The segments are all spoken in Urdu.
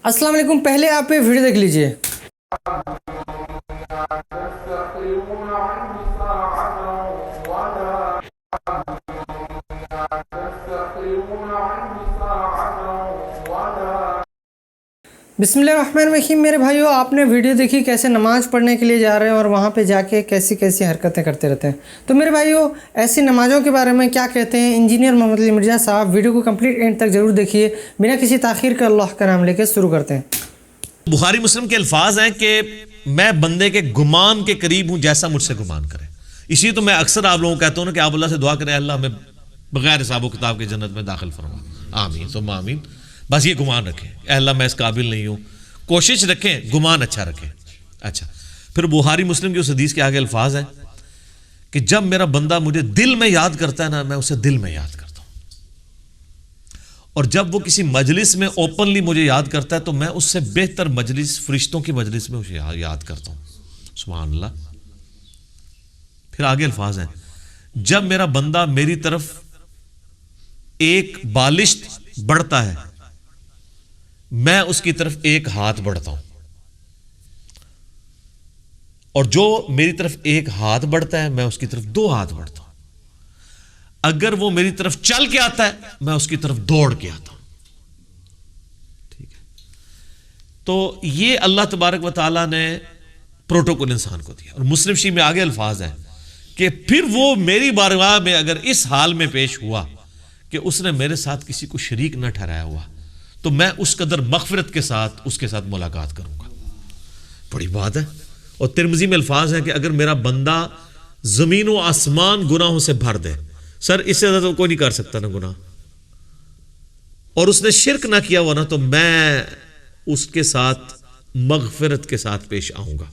السلام علیکم. پہلے آپ یہ ویڈیو دیکھ لیجئے. بسم اللہ الرحمن الرحیم. میرے بھائیو، آپ نے ویڈیو دیکھی کیسے نماز پڑھنے کے لیے جا رہے ہیں اور وہاں پہ جا کے کیسی کیسی حرکتیں کرتے رہتے ہیں. تو میرے بھائیو، ایسی نمازوں کے بارے میں کیا کہتے ہیں انجینئر محمد علی مرزا صاحب. ویڈیو کو کمپلیٹ اینڈ تک ضرور دیکھیے. بنا کسی تاخیر کے اللہ کا نام لے کے شروع کرتے ہیں. بخاری مسلم کے الفاظ ہیں کہ میں بندے کے گمان کے قریب ہوں جیسا مجھ سے گمان کرے. اسی تو میں اکثر آپ لوگوں کو کہتا ہوں نا کہ آپ اللہ سے دعا کریں، اللہ ہمیں بغیر حساب و کتاب کے جنت میں داخل فرما. آمین ثم آمین. بس یہ گمان رکھیں، اے اللہ میں اس قابل نہیں ہوں. کوشش رکھیں، گمان اچھا رکھیں. اچھا، پھر بخاری مسلم کی اس حدیث کے آگے الفاظ ہیں کہ جب میرا بندہ مجھے دل میں یاد کرتا ہے نا، میں اسے دل میں یاد کرتا ہوں. اور جب وہ کسی مجلس میں اوپنلی مجھے یاد کرتا ہے تو میں اس سے بہتر مجلس، فرشتوں کی مجلس میں اسے یاد کرتا ہوں. سبحان اللہ. پھر آگے الفاظ ہیں، جب میرا بندہ میری طرف ایک بالشت بڑھتا ہے میں اس کی طرف ایک ہاتھ بڑھتا ہوں، اور جو میری طرف ایک ہاتھ بڑھتا ہے میں اس کی طرف دو ہاتھ بڑھتا ہوں. اگر وہ میری طرف چل کے آتا ہے میں اس کی طرف دوڑ کے آتا ہوں. ٹھیک ہے، تو یہ اللہ تبارک و تعالیٰ نے پروٹوکول انسان کو دیا. اور مسلم شریف میں آگے الفاظ ہیں کہ پھر وہ میری بارگاہ میں اگر اس حال میں پیش ہوا کہ اس نے میرے ساتھ کسی کو شریک نہ ٹھہرایا ہوا تو میں اس قدر مغفرت کے ساتھ اس کے ساتھ ملاقات کروں گا. بڑی بات ہے. اور ترمذی میں الفاظ ہیں کہ اگر میرا بندہ زمین و آسمان گناہوں سے بھر دے، سر اس سے زیادہ تو کوئی نہیں کر سکتا نا گناہ، اور اس نے شرک نہ کیا ہوا نا، تو میں اس کے ساتھ مغفرت کے ساتھ پیش آؤں گا.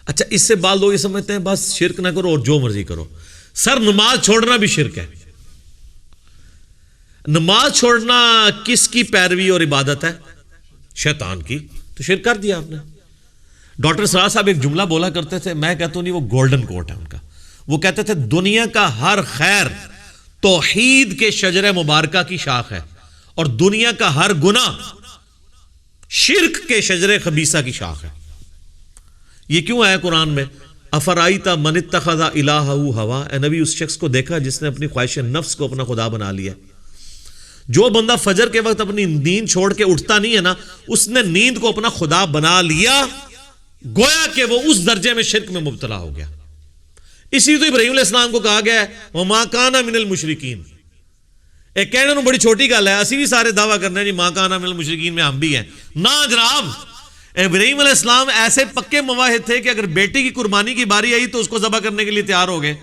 اچھا، اس سے بعض لوگ یہ سمجھتے ہیں بس شرک نہ کرو اور جو مرضی کرو. سر نماز چھوڑنا بھی شرک ہے. نماز چھوڑنا کس کی پیروی اور عبادت ہے؟ شیطان کی. تو شرک کر دیا آپ نے. ڈاکٹر سراج صاحب ایک جملہ بولا کرتے تھے، میں کہتا ہوں نہیں، وہ گولڈن کوٹ ہے ان کا. وہ کہتے تھے دنیا کا ہر خیر توحید کے شجر مبارکہ کی شاخ ہے، اور دنیا کا ہر گناہ شرک کے شجر خبیثہ کی شاخ ہے. یہ کیوں آیا قرآن میں؟ افرائیت من اتخذ الہہ ہوا. اے نبی، اس شخص کو دیکھا جس نے اپنی خواہش نفس کو اپنا خدا بنا لیا. جو بندہ فجر کے وقت اپنی نیند چھوڑ کے اٹھتا نہیں ہے نا، اس نے نیند کو اپنا خدا بنا لیا، گویا کہ وہ اس درجے میں شرک میں مبتلا ہو گیا. اسی تو ابراہیم علیہ السلام کو کہا گیا ہے وَمَا كَانَ مِنَ الْمُشْرِكِينَ. ایک کہنے نو بڑی چھوٹی گل ہے، اسی بھی سارے دعویٰ کرنے ہیں جی مَا كَانَ مِنَ الْمُشْرِكِينَ میں ہم بھی ہیں. نہ جناب، ابراہیم علیہ السلام ایسے پکے مواحد تھے کہ اگر بیٹی کی قربانی کی باری آئی تو اس کو ذبح کرنے کے لیے تیار ہو گئے.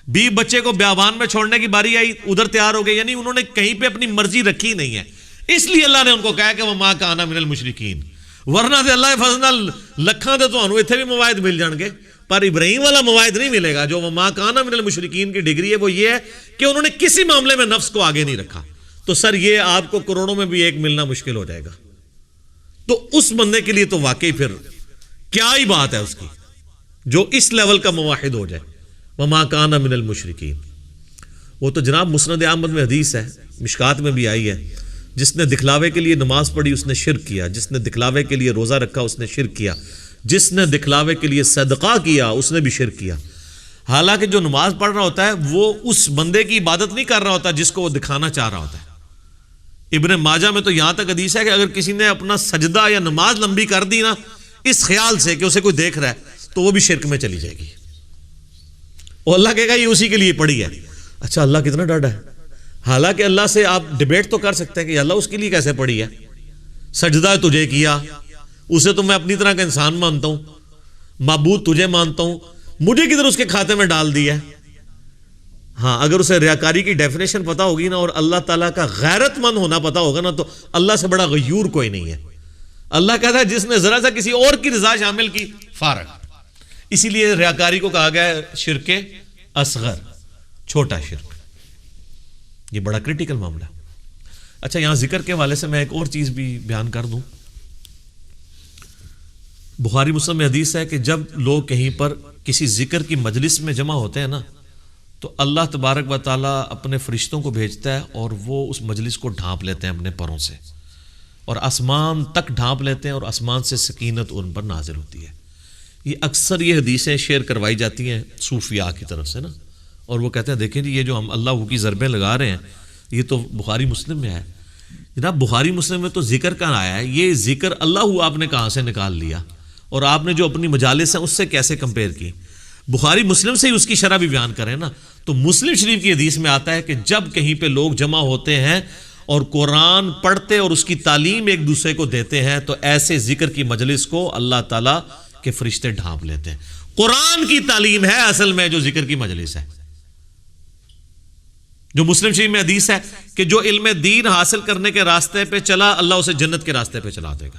بیوی بچے کو بیابان میں چھوڑنے کی باری آئی، ادھر تیار ہو گئے. یعنی انہوں نے کہیں پہ اپنی مرضی رکھی نہیں ہے. اس لیے اللہ نے ان کو کہا کہ وَمَا كَانَ مِنَ الْمُشْرِكِينَ. ورنہ سے اللہ فضل لکھاں دے تو انہوں اتنے بھی مواعد مل جان گے، پر ابراہیم والا مواعد نہیں ملے گا. جو وَمَا كَانَ مِنَ الْمُشْرِكِينَ کی ڈگری ہے وہ یہ ہے کہ انہوں نے کسی معاملے میں نفس کو آگے نہیں رکھا. تو سر یہ آپ کو کروڑوں میں بھی ایک ملنا مشکل ہو جائے گا. تو اس بندے کے لیے تو واقعی پھر کیا ہی بات ہے اس کی، جو اس لیول کا مواحد ہو جائے. وَمَا كَانَ مِنَ الْمُشْرِكِينَ. وہ تو جناب مسند احمد میں حدیث ہے، مشکات میں بھی آئی ہے، جس نے دکھلاوے کے لیے نماز پڑھی اس نے شرک کیا، جس نے دکھلاوے کے لیے روزہ رکھا اس نے شرک کیا، جس نے دکھلاوے کے لیے صدقہ کیا اس نے بھی شرک کیا. حالانکہ جو نماز پڑھ رہا ہوتا ہے وہ اس بندے کی عبادت نہیں کر رہا ہوتا جس کو وہ دکھانا چاہ رہا ہوتا ہے. ابن ماجہ میں تو یہاں تک حدیث ہے کہ اگر کسی نے اپنا سجدہ یا نماز لمبی کر دی نا اس خیال سے کہ اسے کوئی دیکھ رہا ہے تو وہ بھی شرک میں چلی جائے گی. اور اللہ کہے گا یہ اسی کے لیے پڑھی ہے. اچھا، اللہ کتنا ڈاڈا ہے. حالانکہ اللہ سے آپ ڈیبیٹ تو کر سکتے ہیں کہ اللہ اس کے لیے کیسے پڑھی ہے. سجدہ تجھے کیا، اسے تو میں اپنی طرح کا انسان مانتا ہوں، معبود تجھے مانتا ہوں، مجھے کدھر اس کے کھاتے میں ڈال دیا ہے. ہاں، اگر اسے ریاکاری کی ڈیفینیشن پتا ہوگی نا اور اللہ تعالیٰ کا غیرت مند ہونا پتا ہوگا نا تو اللہ سے بڑا غیور کوئی نہیں ہے. اللہ کہتا ہے جس نے ذرا سا کسی اور کی رضا شامل کی فارغ. اسی لیے ریاکاری کو کہا گیا ہے شرک اصغر، چھوٹا شرک. یہ بڑا کریٹیکل معاملہ. اچھا، یہاں ذکر کے حوالے سے میں ایک اور چیز بھی بیان کر دوں. بخاری مسلم میں حدیث ہے کہ جب لوگ کہیں پر کسی ذکر کی مجلس میں جمع ہوتے ہیں نا تو اللہ تبارک و تعالیٰ اپنے فرشتوں کو بھیجتا ہے اور وہ اس مجلس کو ڈھانپ لیتے ہیں اپنے پروں سے. اور آسمان تک ڈھانپ لیتے ہیں اور آسمان سے سکینت ان پر نازل ہوتی ہے. یہ اکثر یہ حدیثیں شیئر کروائی جاتی ہیں صوفیاء کی طرف سے نا, اور وہ کہتے ہیں دیکھیں جی یہ جو ہم اللہ کی ضربیں لگا رہے ہیں یہ تو بخاری مسلم میں ہے. جناب بخاری مسلم میں تو ذکر کہاں آیا ہے؟ یہ ذکر اللہ آپ نے کہاں سے نکال لیا, اور آپ نے جو اپنی مجالس ہیں اس سے کیسے کمپیئر کی؟ بخاری مسلم سے ہی اس کی شرح بھی بیان کریں نا. تو مسلم شریف کی حدیث میں آتا ہے کہ جب کہیں پہ لوگ جمع ہوتے ہیں اور قرآن پڑھتے اور اس کی تعلیم ایک دوسرے کو دیتے ہیں تو ایسے ذکر کی مجلس کو اللہ تعالیٰ کے فرشتے ڈھانپ لیتے ہیں. قرآن کی تعلیم ہے اصل میں جو ذکر کی مجلس ہے. جو مسلم شریف میں حدیث ہے کہ جو علم دین حاصل کرنے کے راستے پہ چلا اللہ اسے جنت کے راستے پہ چلا دے گا.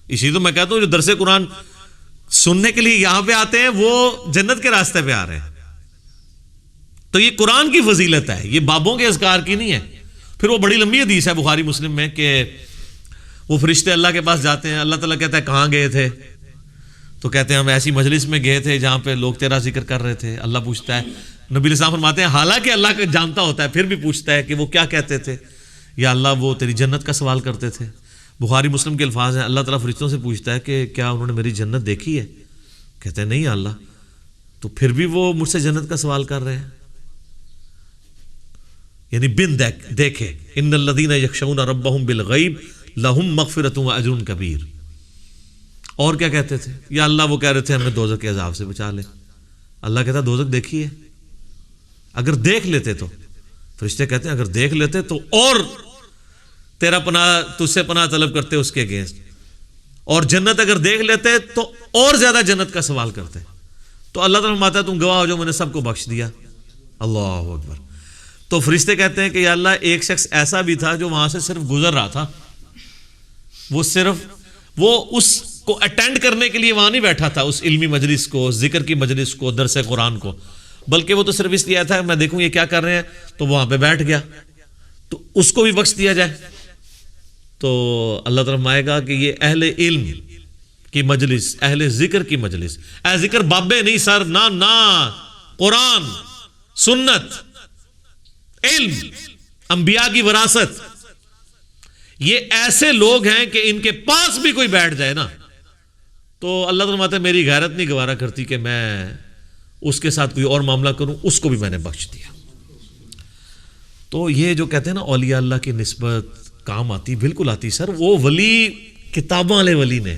اسی تو میں کہتا ہوں جو درس قرآن سننے کے لیے یہاں پہ آتے ہیں وہ جنت کے راستے پہ آ رہے ہیں. تو یہ قرآن کی فضیلت ہے, یہ بابوں کے اذکار کی نہیں ہے. پھر وہ بڑی لمبی حدیث ہے بخاری مسلم میں کہ وہ فرشتے اللہ کے پاس جاتے ہیں, اللہ تعالیٰ کہتا ہے کہاں گئے تھے؟ تو کہتے ہیں ہم ایسی مجلس میں گئے تھے جہاں پہ لوگ تیرا ذکر کر رہے تھے. اللہ پوچھتا ہے, نبی علیہ السلام فرماتے ہیں حالانکہ اللہ کا جانتا ہوتا ہے پھر بھی پوچھتا ہے کہ وہ کیا کہتے تھے؟ یا اللہ وہ تیری جنت کا سوال کرتے تھے. بخاری مسلم کے الفاظ ہیں اللہ تعالیٰ فرشتوں سے پوچھتا ہے کہ کیا انہوں نے میری جنت دیکھی ہے؟ کہتے ہیں نہیں اللہ. تو پھر بھی وہ مجھ سے جنت کا سوال کر رہے ہیں, یعنی بن دیکھے. ان الذین یخشون ربهم بالغیب لہم مغفرۃ واجر کبیر. اور کیا کہتے تھے؟ یا اللہ وہ کہہ رہے تھے ہمیں دوزخ کے عذاب سے بچا لے. اللہ کہتا دوزخ دیکھی ہے؟ اگر دیکھ لیتے تو, فرشتے کہتے ہیں اگر دیکھ لیتے تو اور تیرا پناہ تجھ سے پناہ طلب کرتے اس کے اگینسٹ, اور جنت اگر دیکھ لیتے تو اور زیادہ جنت کا سوال کرتے. تو اللہ تعالیٰ فرماتا ہے تم گواہ ہو جو میں نے سب کو بخش دیا. اللہ اکبر. تو فرشتے کہتے ہیں کہ یا اللہ ایک شخص ایسا بھی تھا جو وہاں سے صرف گزر رہا تھا, وہ اس کو اٹینڈ کرنے کے لیے وہاں نہیں بیٹھا تھا, اس علمی مجلس کو, ذکر کی مجلس کو, درس قرآن کو, بلکہ وہ تو صرف اس لیے تھا میں دیکھوں یہ کیا کر رہے ہیں, تو وہاں پہ بیٹھ گیا. تو اس کو بھی بخش دیا جائے. تو اللہ تعالیٰ فرمائے گا کہ یہ اہل علم کی مجلس, اہل ذکر کی مجلس, اے ذکر بابے نہیں سر, نہ قرآن سنت علم انبیاء کی وراثت, یہ ایسے لوگ ہیں کہ ان کے پاس بھی کوئی بیٹھ جائے نا تو اللہ تعالیٰ فرماتا ہے میری غیرت نہیں گوارا کرتی کہ میں اس کے ساتھ کوئی اور معاملہ کروں, اس کو بھی میں نے بخش دیا. تو یہ جو کہتے ہیں نا اولیاء اللہ کی نسبت کام آتی, بالکل آتی سر. وہ ولی کتاباں والے ولی نے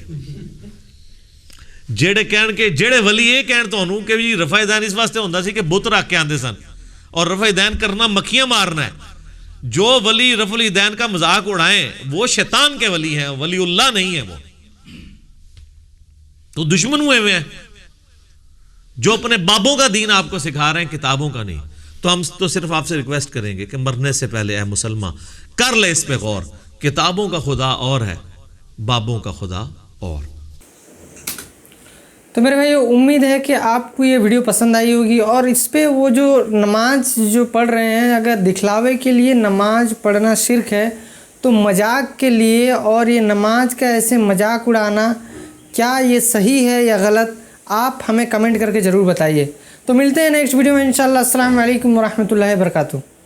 جڑے ولی یہ کہن تانوں کہ جی رفع دین اس واسطے ہوندا سی کہ بت رکھ کے آندے سن, اور رفع دین کرنا مکھیاں مارنا ہے. جو ولی رفع الدین کا مذاق اڑائیں وہ شیطان کے ولی ہیں, ولی اللہ نہیں ہے. وہ تو دشمن ہوئے ہیں جو اپنے بابوں کا دین آپ کو سکھا رہے ہیں, کتابوں کا نہیں. تو ہم تو صرف آپ سے ریکویسٹ کریں گے کہ مرنے سے پہلے اے مسلمان کر لے اس پہ غور. کتابوں کا خدا اور ہے, بابوں کا خدا اور. تو میرے بھائی امید ہے کہ آپ کو یہ ویڈیو پسند آئی ہوگی, اور اس پہ وہ جو نماز جو پڑھ رہے ہیں اگر دکھلاوے کے لیے نماز پڑھنا شرک ہے تو مذاق کے لیے اور یہ نماز کا ایسے مذاق اڑانا کیا یہ صحیح ہے یا غلط, آپ ہمیں کمنٹ کر کے ضرور بتائیے. تو ملتے ہیں نیکسٹ ویڈیو میں انشاءاللہ. السلام علیکم ورحمۃ اللہ وبرکاتہ.